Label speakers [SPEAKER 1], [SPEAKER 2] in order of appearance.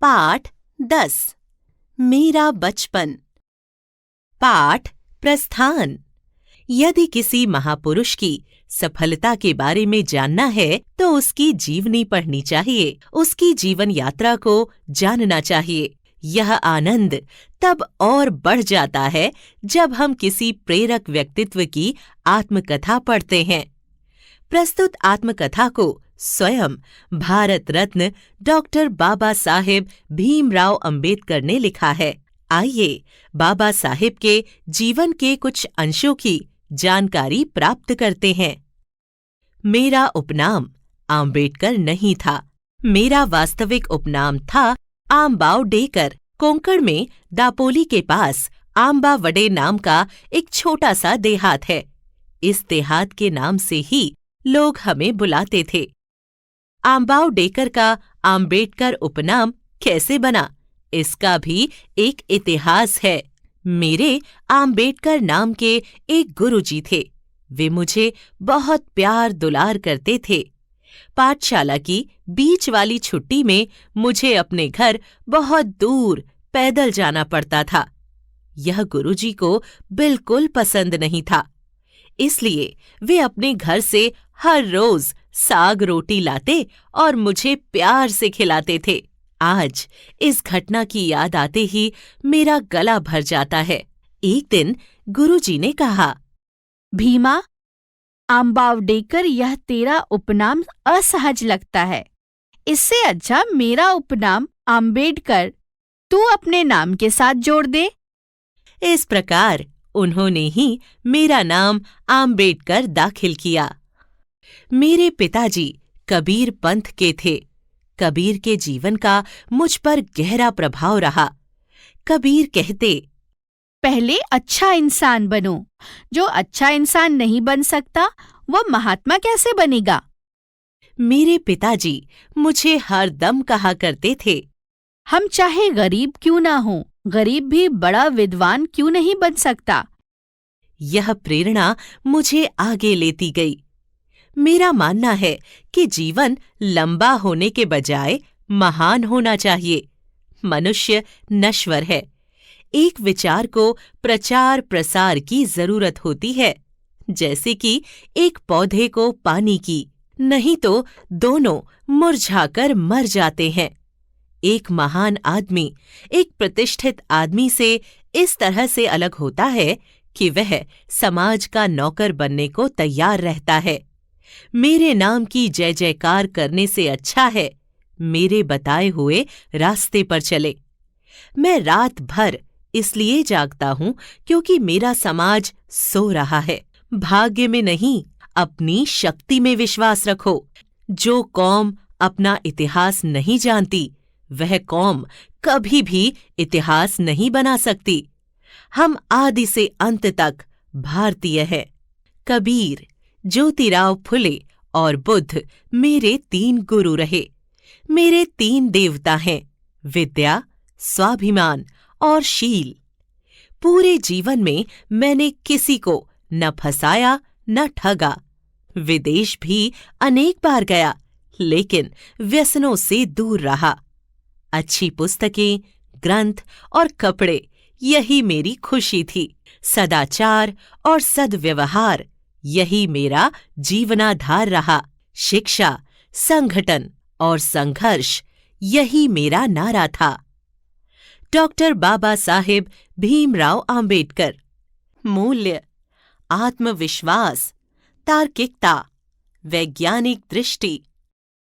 [SPEAKER 1] पाठ 10 मेरा बचपन। पाठ प्रस्थान। यदि किसी महापुरुष की सफलता के बारे में जानना है तो उसकी जीवनी पढ़नी चाहिए, उसकी जीवन यात्रा को जानना चाहिए। यह आनंद तब और बढ़ जाता है जब हम किसी प्रेरक व्यक्तित्व की आत्मकथा पढ़ते हैं। प्रस्तुत आत्मकथा को स्वयं भारत रत्न डॉक्टर बाबा साहेब भीमराव अंबेडकर ने लिखा है। आइए बाबा साहेब के जीवन के कुछ अंशों की जानकारी प्राप्त करते हैं। मेरा उपनाम आम्बेडकर नहीं था। मेरा वास्तविक उपनाम था आम्बाव डेकर। कोंकण में दापोली के पास आम्बावडे नाम का एक छोटा सा देहात है। इस देहात के नाम से ही लोग हमें बुलाते थे। आम्बाव डेकर का आम्बेडकर उपनाम कैसे बना, इसका भी एक इतिहास है। मेरे आम्बेडकर नाम के एक गुरुजी थे। वे मुझे बहुत प्यार दुलार करते थे। पाठशाला की बीच वाली छुट्टी में मुझे अपने घर बहुत दूर पैदल जाना पड़ता था। यह गुरुजी को बिल्कुल पसंद नहीं था, इसलिए वे अपने घर से हर रोज साग रोटी लाते और मुझे प्यार से खिलाते थे। आज इस घटना की याद आते ही मेरा गला भर जाता है। एक दिन गुरुजी ने कहा,
[SPEAKER 2] भीमा, आम्बाव डेकर, यह तेरा उपनाम असहज लगता है। इससे अच्छा मेरा उपनाम आम्बेडकर तू अपने नाम के साथ जोड़ दे।
[SPEAKER 1] इस प्रकार उन्होंने ही मेरा नाम आम्बेडकर दाखिल किया। मेरे पिताजी कबीर पंथ के थे। कबीर के जीवन का मुझ पर गहरा प्रभाव रहा। कबीर कहते,
[SPEAKER 2] पहले अच्छा इंसान बनो। जो अच्छा इंसान नहीं बन सकता वह महात्मा कैसे बनेगा।
[SPEAKER 1] मेरे पिताजी मुझे हर दम कहा करते थे,
[SPEAKER 2] हम चाहे गरीब क्यों ना हो, गरीब भी बड़ा विद्वान क्यों नहीं बन सकता।
[SPEAKER 1] यह प्रेरणा मुझे आगे लेती गई। मेरा मानना है कि जीवन लंबा होने के बजाय महान होना चाहिए। मनुष्य नश्वर है। एक विचार को प्रचार प्रसार की जरूरत होती है, जैसे कि एक पौधे को पानी की, नहीं तो दोनों मुरझाकर मर जाते हैं। एक महान आदमी एक प्रतिष्ठित आदमी से इस तरह से अलग होता है कि वह समाज का नौकर बनने को तैयार रहता है। मेरे नाम की जय जयकार करने से अच्छा है मेरे बताए हुए रास्ते पर चले। मैं रात भर इसलिए जागता हूं क्योंकि मेरा समाज सो रहा है। भाग्य में नहीं, अपनी शक्ति में विश्वास रखो। जो कौम अपना इतिहास नहीं जानती, वह कौम कभी भी इतिहास नहीं बना सकती। हम आदि से अंत तक भारतीय हैं। कबीर, ज्योतिराव फुले और बुद्ध मेरे 3 गुरु रहे। मेरे 3 देवता हैं, विद्या, स्वाभिमान और शील। पूरे जीवन में मैंने किसी को न फंसाया न ठगा। विदेश भी अनेक बार गया, लेकिन व्यसनों से दूर रहा। अच्छी पुस्तकें, ग्रंथ और कपड़े, यही मेरी खुशी थी। सदाचार और सद्व्यवहार, यही मेरा जीवनाधार रहा। शिक्षा, संगठन और संघर्ष, यही मेरा नारा था। डॉक्टर बाबा साहेब भीमराव अंबेडकर। मूल्य, आत्मविश्वास, तार्किकता, वैज्ञानिक दृष्टि,